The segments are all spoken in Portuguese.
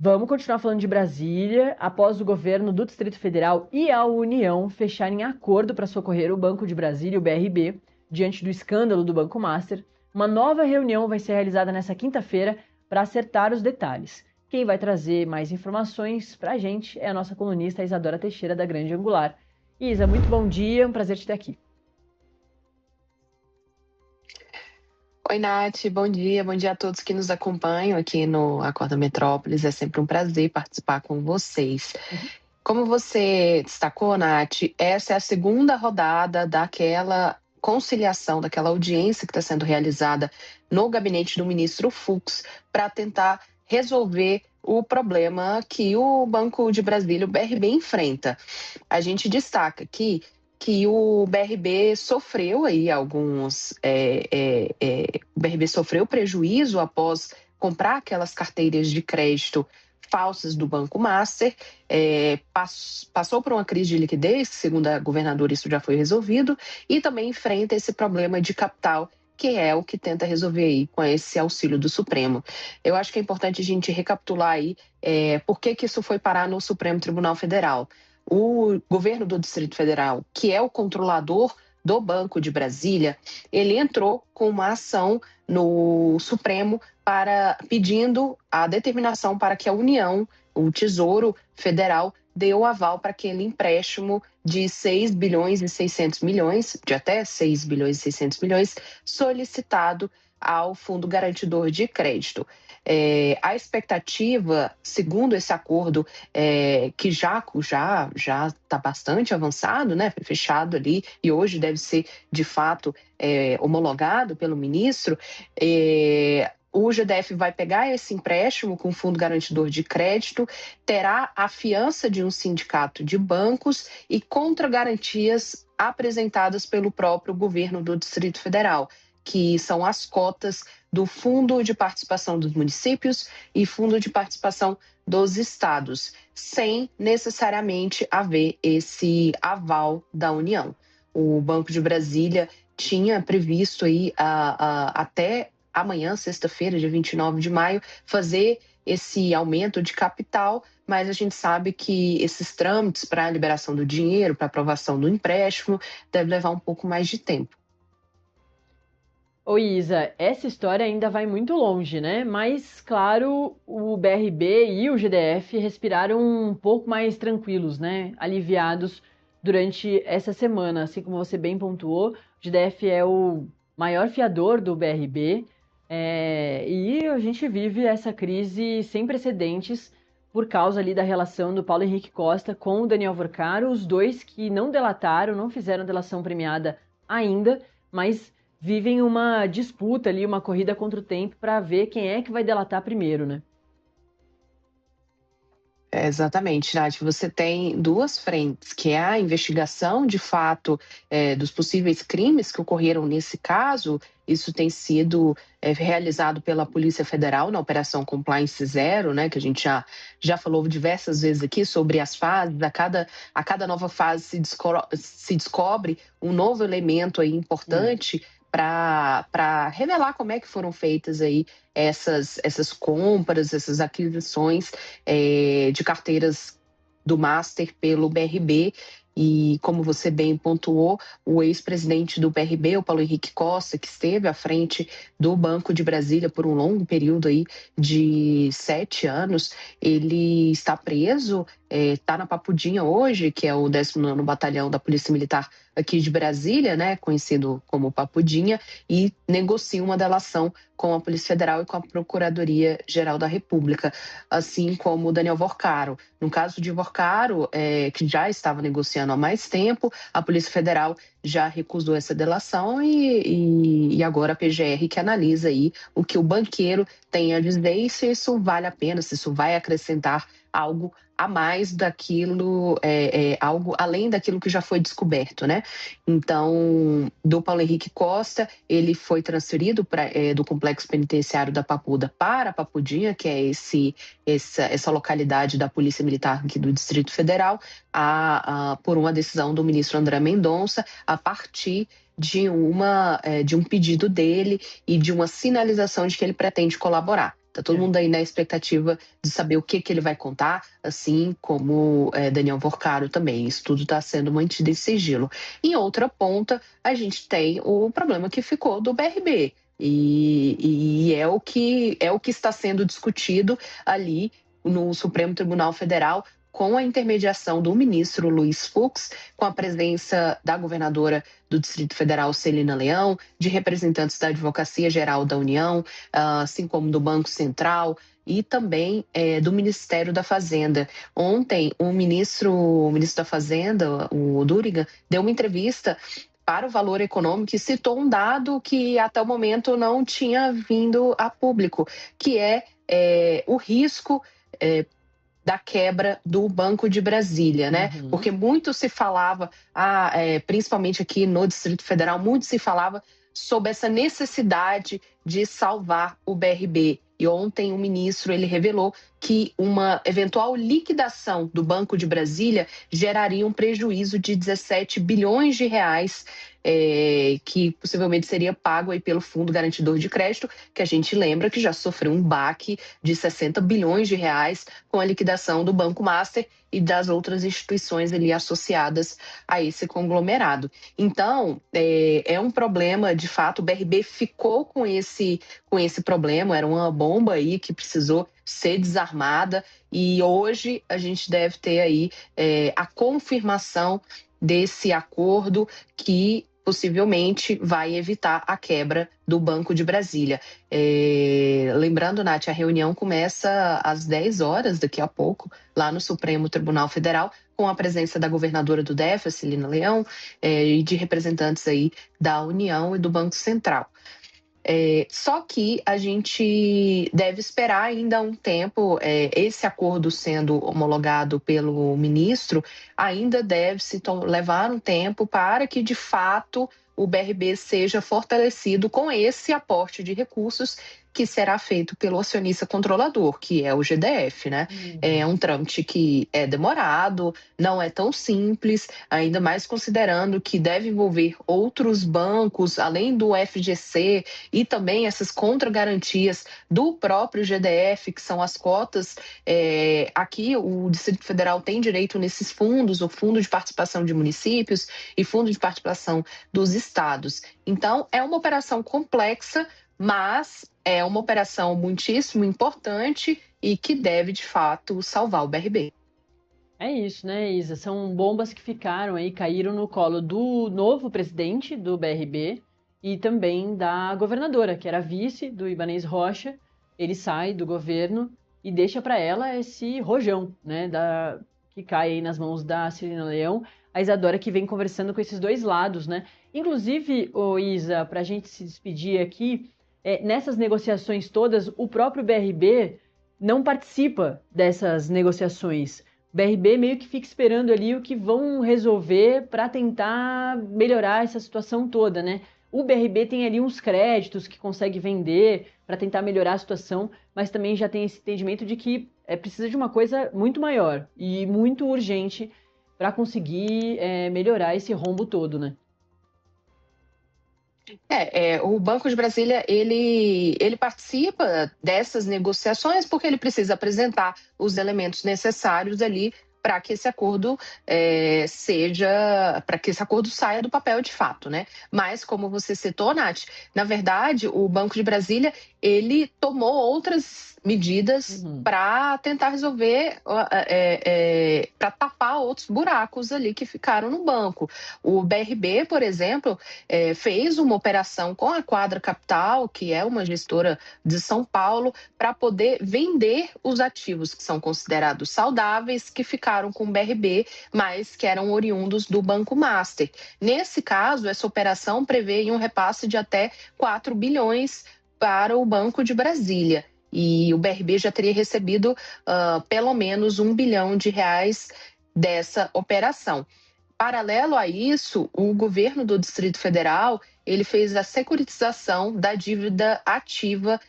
Vamos continuar falando de Brasília. Após o governo do Distrito Federal e a União fecharem acordo para socorrer o Banco de Brasília, o BRB, diante do escândalo do Banco Master, uma nova reunião vai ser realizada nesta quinta-feira para acertar os detalhes. Quem vai trazer mais informações para a gente é a nossa colunista Isadora Teixeira, da Grande Angular. Isa, muito bom dia, um prazer te ter aqui. Oi, Nath, bom dia a todos que nos acompanham aqui no Acorda Metrópolis. É sempre um prazer participar com vocês. Como você destacou, Nath, essa é a segunda rodada daquela conciliação, daquela audiência que está sendo realizada no gabinete do ministro Fux para tentar resolver o problema que o Banco de Brasília, o BRB, enfrenta. A gente destaca aqui que o BRB sofreu aí o BRB sofreu prejuízo após comprar aquelas carteiras de crédito falsas do Banco Master, passou por uma crise de liquidez, segundo a governadora isso já foi resolvido, e também enfrenta esse problema de capital, que é o que tenta resolver aí com esse auxílio do Supremo. Eu acho que é importante a gente recapitular aí por que isso foi parar no Supremo Tribunal Federal. O governo do Distrito Federal, que é o controlador do Banco de Brasília, ele entrou com uma ação no Supremo pedindo a determinação para que a União, o Tesouro Federal, dê o aval para aquele empréstimo de 6 bilhões e 600 milhões, de até 6 bilhões e 600 milhões, solicitado ao Fundo Garantidor de Crédito. A expectativa, segundo esse acordo, que já está bastante avançado, né? Foi fechado ali e hoje deve ser, de fato, homologado pelo ministro, o GDF vai pegar esse empréstimo com o Fundo Garantidor de Crédito, terá a fiança de um sindicato de bancos e contragarantias apresentadas pelo próprio governo do Distrito Federal, que são as cotas do Fundo de Participação dos Municípios e Fundo de Participação dos Estados, sem necessariamente haver esse aval da União. O Banco de Brasília tinha previsto aí até amanhã, sexta-feira, dia 29 de maio, fazer esse aumento de capital, mas a gente sabe que esses trâmites para a liberação do dinheiro, para aprovação do empréstimo, deve levar um pouco mais de tempo. Ô Isa, essa história ainda vai muito longe, né? Mas, claro, o BRB e o GDF respiraram um pouco mais tranquilos, né? Aliviados durante essa semana. Assim como você bem pontuou, o GDF é o maior fiador do BRB, e a gente vive essa crise sem precedentes por causa ali da relação do Paulo Henrique Costa com o Daniel Vorcaro, os dois que não delataram, não fizeram delação premiada ainda, mas vivem uma disputa ali, uma corrida contra o tempo para ver quem é que vai delatar primeiro, né? Exatamente, Nath. Você tem duas frentes, que é a investigação, de fato, dos possíveis crimes que ocorreram nesse caso. Isso tem sido realizado pela Polícia Federal na Operação Compliance Zero, né, que a gente já falou diversas vezes aqui sobre as fases. A cada nova fase se descobre um novo elemento aí importante para revelar como é que foram feitas aí essas compras, essas aquisições de carteiras do Master pelo BRB. E como você bem pontuou, o ex-presidente do BRB, o Paulo Henrique Costa, que esteve à frente do Banco de Brasília por um longo período aí de 7 anos, ele está preso, está na Papudinha hoje, que é o 19º Batalhão da Polícia Militar aqui de Brasília, né, conhecido como Papudinha, e negocia uma delação com a Polícia Federal e com a Procuradoria-Geral da República, assim como o Daniel Vorcaro. No caso de Vorcaro, que já estava negociando há mais tempo, a Polícia Federal já recusou essa delação e agora a PGR que analisa aí o que o banqueiro tem a dizer e se isso vale a pena, se isso vai acrescentar algo a mais daquilo, algo além daquilo que já foi descoberto, né? Então, do Paulo Henrique Costa, ele foi transferido do complexo penitenciário da Papuda para a Papudinha, que é essa localidade da Polícia Militar aqui do Distrito Federal, por uma decisão do ministro André Mendonça, a partir de um pedido dele e de uma sinalização de que ele pretende colaborar. Tá todo mundo aí na expectativa de saber o que ele vai contar, assim como Daniel Vorcaro também. Isso tudo está sendo mantido em sigilo. Em outra ponta, a gente tem o problema que ficou do BRB. E é o que está sendo discutido ali no Supremo Tribunal Federal, com a intermediação do ministro Luiz Fux, com a presença da governadora do Distrito Federal, Celina Leão, de representantes da Advocacia Geral da União, assim como do Banco Central e também do Ministério da Fazenda. Ontem, o ministro da Fazenda, o Duriga, deu uma entrevista para o Valor Econômico e citou um dado que até o momento não tinha vindo a público, que é o risco da quebra do Banco de Brasília, né? Uhum. Porque muito se falava, principalmente aqui no Distrito Federal, muito se falava sobre essa necessidade de salvar o BRB. E ontem o ministro ele revelou que uma eventual liquidação do Banco de Brasília geraria um prejuízo de 17 bilhões de reais, que possivelmente seria pago aí pelo Fundo Garantidor de Crédito, que a gente lembra que já sofreu um baque de 60 bilhões de reais com a liquidação do Banco Master e das outras instituições ali associadas a esse conglomerado. Então, é um problema, de fato, o BRB ficou com esse problema, era uma bomba aí que precisou ser desarmada, e hoje a gente deve ter aí a confirmação desse acordo que possivelmente vai evitar a quebra do Banco de Brasília. Lembrando, Nath, a reunião começa às 10 horas, daqui a pouco, lá no Supremo Tribunal Federal, com a presença da governadora do DF, Celina Leão, e de representantes aí da União e do Banco Central. Só que a gente deve esperar ainda um tempo, esse acordo sendo homologado pelo ministro, ainda deve se levar um tempo para que, de fato, o BRB seja fortalecido com esse aporte de recursos que será feito pelo acionista controlador, que é o GDF, né? É um trâmite que é demorado, não é tão simples, ainda mais considerando que deve envolver outros bancos, além do FGC, e também essas contragarantias do próprio GDF, que são as cotas. Aqui, o Distrito Federal tem direito nesses fundos, o Fundo de Participação de Municípios e Fundo de Participação dos Estados. Então, é uma operação complexa, mas é uma operação muitíssimo importante e que deve, de fato, salvar o BRB. É isso, né, Isa? São bombas que ficaram aí, caíram no colo do novo presidente do BRB e também da governadora, que era vice do Ibanez Rocha. Ele sai do governo e deixa para ela esse rojão, né, que cai aí nas mãos da Celina Leão, a Isadora que vem conversando com esses dois lados, né? Inclusive, Isa, para a gente se despedir aqui, nessas negociações todas, o próprio BRB não participa dessas negociações. O BRB meio que fica esperando ali o que vão resolver para tentar melhorar essa situação toda, né? O BRB tem ali uns créditos que consegue vender para tentar melhorar a situação, mas também já tem esse entendimento de que precisa de uma coisa muito maior e muito urgente para conseguir melhorar esse rombo todo, né? O Banco de Brasília, ele participa dessas negociações porque ele precisa apresentar os elementos necessários ali para que esse acordo para que esse acordo saia do papel de fato, né? Mas, como você citou, Nath, na verdade, o Banco de Brasília, ele tomou outras medidas para tentar resolver, para tapar outros buracos ali que ficaram no banco. O BRB, por exemplo, fez uma operação com a Quadra Capital, que é uma gestora de São Paulo, para poder vender os ativos que são considerados saudáveis, que ficaram com o BRB, mas que eram oriundos do Banco Master. Nesse caso, essa operação prevê um repasse de até 4 bilhões para o Banco de Brasília. E o BRB já teria recebido pelo menos 1 bilhão de reais dessa operação. Paralelo a isso, o governo do Distrito Federal ele fez a securitização da dívida ativa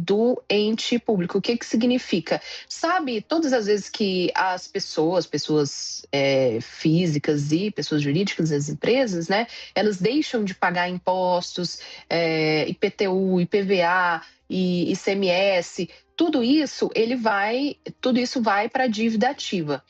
do ente público. O que significa? Sabe, todas as vezes que as pessoas físicas e pessoas jurídicas, as empresas, né, elas deixam de pagar impostos, IPTU, IPVA e ICMS, tudo isso vai para a dívida ativa.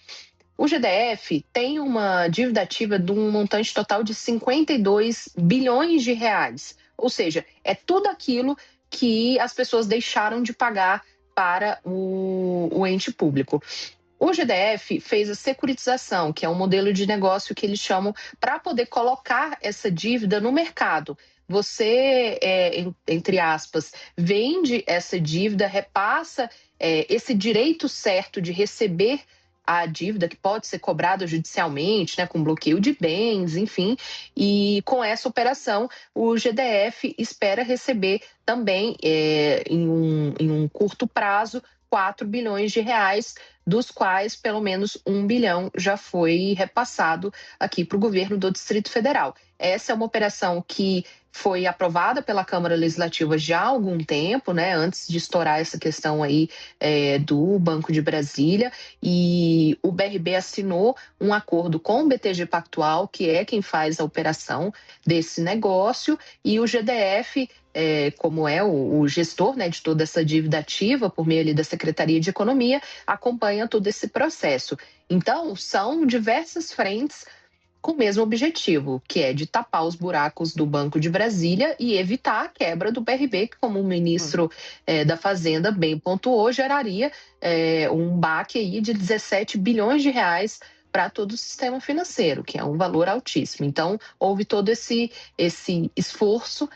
O GDF tem uma dívida ativa de um montante total de 52 bilhões de reais. Ou seja, é tudo aquilo que as pessoas deixaram de pagar para o ente público. O GDF fez a securitização, que é um modelo de negócio que eles chamam para poder colocar essa dívida no mercado. Você, entre aspas, vende essa dívida, repassa esse direito certo de receber a dívida que pode ser cobrada judicialmente, né, com bloqueio de bens, enfim, e com essa operação o GDF espera receber também em um curto prazo 4 bilhões de reais, dos quais pelo menos 1 bilhão já foi repassado aqui para o governo do Distrito Federal. Essa é uma operação que foi aprovada pela Câmara Legislativa já há algum tempo, né, antes de estourar essa questão aí do Banco de Brasília, e o BRB assinou um acordo com o BTG Pactual, que é quem faz a operação desse negócio, e o GDF, como é o gestor, né, de toda essa dívida ativa, por meio ali da Secretaria de Economia, acompanha todo esse processo. Então, são diversas frentes com o mesmo objetivo, que é de tapar os buracos do Banco de Brasília e evitar a quebra do BRB, que, como o ministro da Fazenda bem pontuou, geraria um baque aí de 17 bilhões de reais para todo o sistema financeiro, que é um valor altíssimo. Então, houve todo esse esforço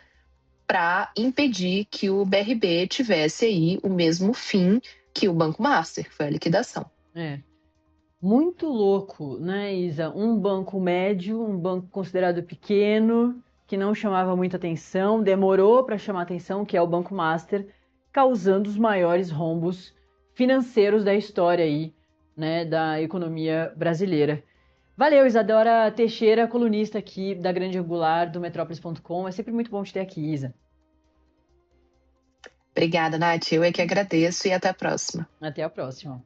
para impedir que o BRB tivesse aí o mesmo fim que o Banco Master, que foi a liquidação. Muito louco, né, Isa? Um banco médio, um banco considerado pequeno, que não chamava muita atenção, demorou para chamar atenção, que é o Banco Master, causando os maiores rombos financeiros da história aí, né, da economia brasileira. Valeu, Isadora Teixeira, colunista aqui da Grande Angular, do Metrópolis.com. É sempre muito bom te ter aqui, Isa. Obrigada, Nath. Eu é que agradeço e até a próxima. Até a próxima.